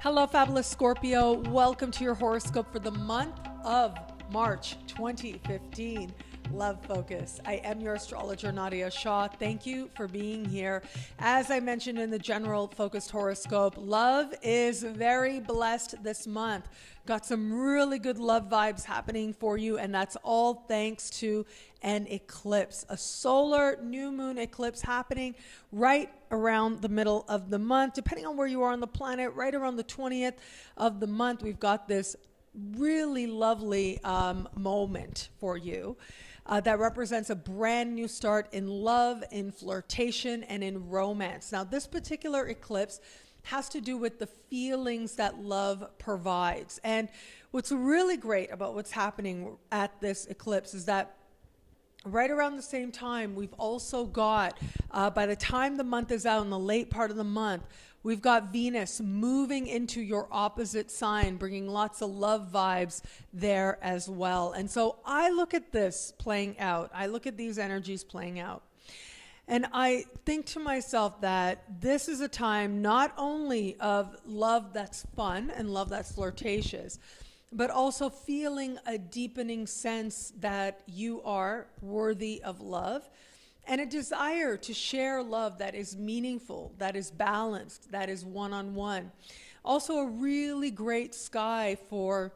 Hello, fabulous Scorpio. Welcome to your horoscope for the month of March 2015. Love focus. I am your astrologer, Nadiya Shah. Thank you for being here. As I mentioned in the general focused horoscope, love is very blessed this month. Got some really good love vibes happening for you, and that's all thanks to an eclipse, a solar new moon eclipse happening right around the middle of the month. Depending on where you are on the planet, right around the 20th of the month, we've got this really lovely moment for you. That represents a brand new start in love, in flirtation, and in romance. Now, this particular eclipse has to do with the feelings that love provides. And what's really great about what's happening at this eclipse is that right around the same time, we've also got, by the time the month is out in the late part of the month, we've got Venus moving into your opposite sign, bringing lots of love vibes there as well. And so I look at this playing out. I look at these energies playing out. And I think to myself that this is a time not only of love that's fun and love that's flirtatious, but also feeling a deepening sense that you are worthy of love and a desire to share love that is meaningful, that is balanced, that is one-on-one. Also a really great sky for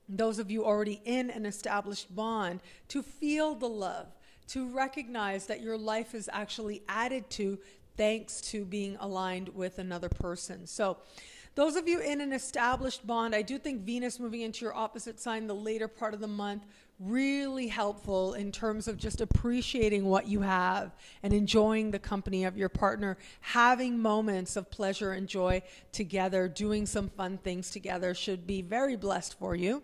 those of you already in an established bond to feel the love, to recognize that your life is actually added to thanks to being aligned with another person. So those of you in an established bond, I do think Venus moving into your opposite sign the later part of the month, really helpful in terms of just appreciating what you have and enjoying the company of your partner, having moments of pleasure and joy together, doing some fun things together should be very blessed for you.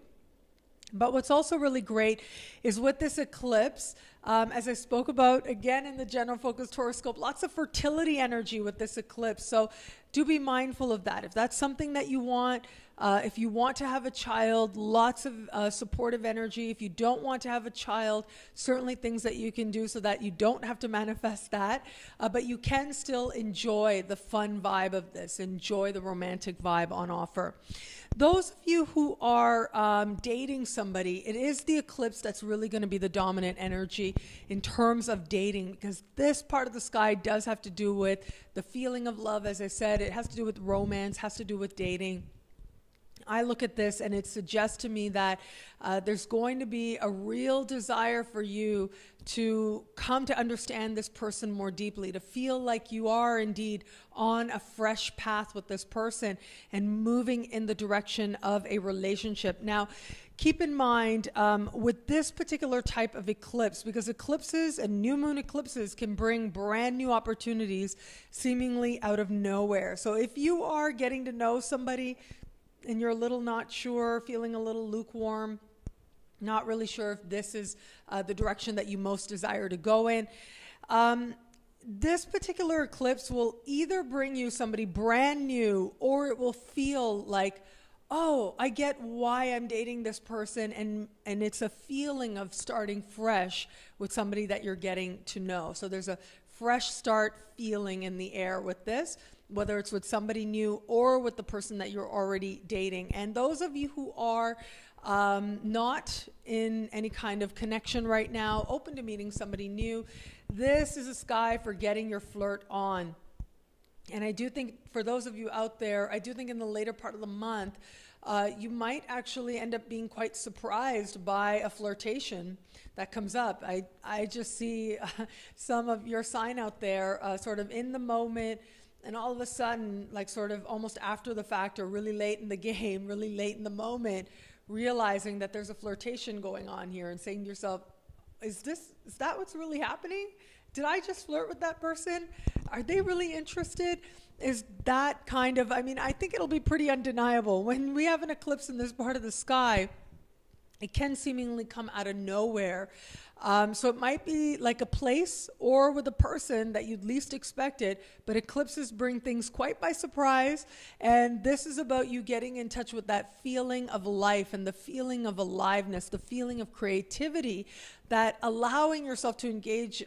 But what's also really great is with this eclipse, as I spoke about again in the general focused horoscope, lots of fertility energy with this eclipse. So do be mindful of that. If that's something that you want, if you want to have a child, lots of supportive energy. If you don't want to have a child, certainly things that you can do so that you don't have to manifest that. But you can still enjoy the fun vibe of this, enjoy the romantic vibe on offer. Those of you who are dating somebody, it is the eclipse that's really going to be the dominant energy in terms of dating, because this part of the sky does have to do with the feeling of love. As I said, it has to do with romance, has to do with dating. I look at this and it suggests to me that there's going to be a real desire for you to come to understand this person more deeply, to feel like you are indeed on a fresh path with this person and moving in the direction of a relationship. Now, keep in mind with this particular type of eclipse, because eclipses and new moon eclipses can bring brand new opportunities seemingly out of nowhere. So if you are getting to know somebody and you're a little not sure, feeling a little lukewarm, not really sure if this is the direction that you most desire to go in, this particular eclipse will either bring you somebody brand new, or it will feel like, oh, I get why I'm dating this person, and it's a feeling of starting fresh with somebody that you're getting to know. So there's a fresh start feeling in the air with this, whether it's with somebody new or with the person that you're already dating. And those of you who are not in any kind of connection right now, open to meeting somebody new, this is a sky for getting your flirt on. And I do think for those of you out there, I do think in the later part of the month, you might actually end up being quite surprised by a flirtation that comes up. I just see some of your sign out there sort of in the moment, and all of a sudden, like sort of almost after the fact or really late in the game, really late in the moment, realizing that there's a flirtation going on here and saying to yourself, is that what's really happening? Did I just flirt with that person? Are they really interested? Is that kind of, I mean, I think it'll be pretty undeniable. When we have an eclipse in this part of the sky, it can seemingly come out of nowhere. So it might be like a place or with a person that you'd least expect it, but eclipses bring things quite by surprise. And this is about you getting in touch with that feeling of life and the feeling of aliveness, the feeling of creativity, that allowing yourself to engage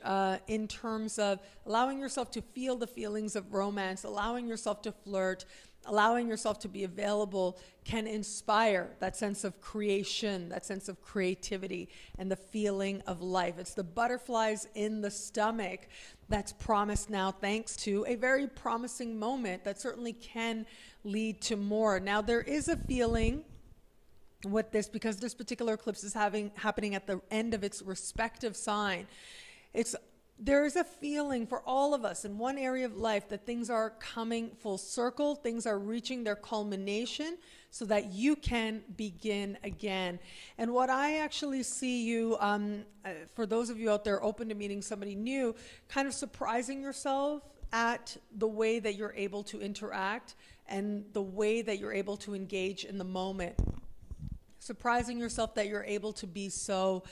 in terms of allowing yourself to feel the feelings of romance, allowing yourself to flirt, allowing yourself to be available can inspire that sense of creation, that sense of creativity, and the feeling of life. It's the butterflies in the stomach that's promised now, thanks to a very promising moment that certainly can lead to more. Now, there is a feeling with this, because this particular eclipse is happening at the end of its respective sign. There is a feeling for all of us in one area of life that things are coming full circle, things are reaching their culmination so that you can begin again. And what I actually see you, for those of you out there open to meeting somebody new, kind of surprising yourself at the way that you're able to interact and the way that you're able to engage in the moment. Surprising yourself that you're able to be so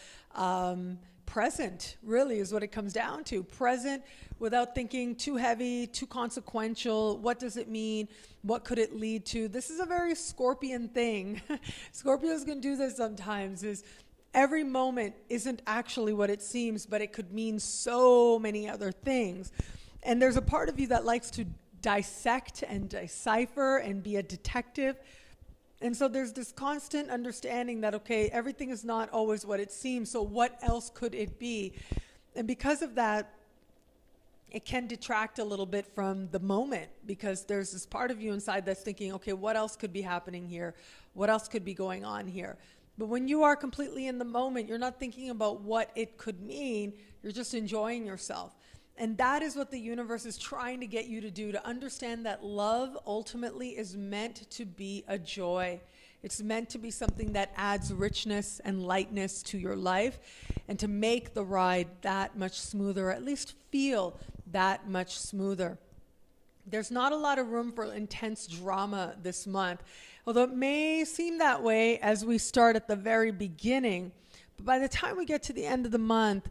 present, really, is what it comes down to. Present without thinking too heavy, too consequential. What does it mean? What could it lead to? This is a very Scorpion thing. Scorpios can do this sometimes, is every moment isn't actually what it seems, but it could mean so many other things. And there's a part of you that likes to dissect and decipher and be a detective. And so there's this constant understanding that, okay, everything is not always what it seems, so what else could it be? And because of that, it can detract a little bit from the moment, because there's this part of you inside that's thinking, okay, what else could be happening here? What else could be going on here? But when you are completely in the moment, you're not thinking about what it could mean, you're just enjoying yourself. And that is what the universe is trying to get you to do, to understand that love ultimately is meant to be a joy. It's meant to be something that adds richness and lightness to your life, and to make the ride that much smoother, or at least feel that much smoother. There's not a lot of room for intense drama this month, although it may seem that way as we start at the very beginning. But by the time we get to the end of the month,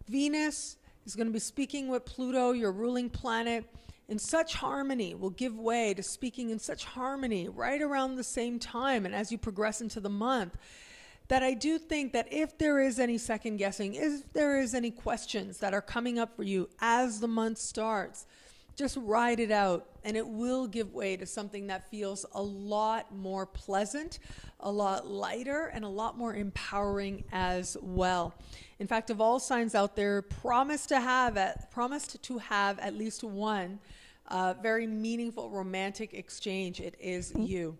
Venus is going to be speaking with Pluto, your ruling planet, in such harmony, will give way to speaking in such harmony right around the same time, and as you progress into the month, that I do think that if there is any second guessing, if there is any questions that are coming up for you as the month starts, just ride it out, and it will give way to something that feels a lot more pleasant, a lot lighter, and a lot more empowering as well. In fact, of all signs out there, promised to have at least one very meaningful romantic exchange, it is you.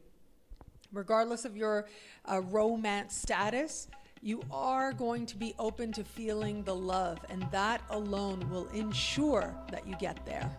Regardless of your romance status, you are going to be open to feeling the love, and that alone will ensure that you get there.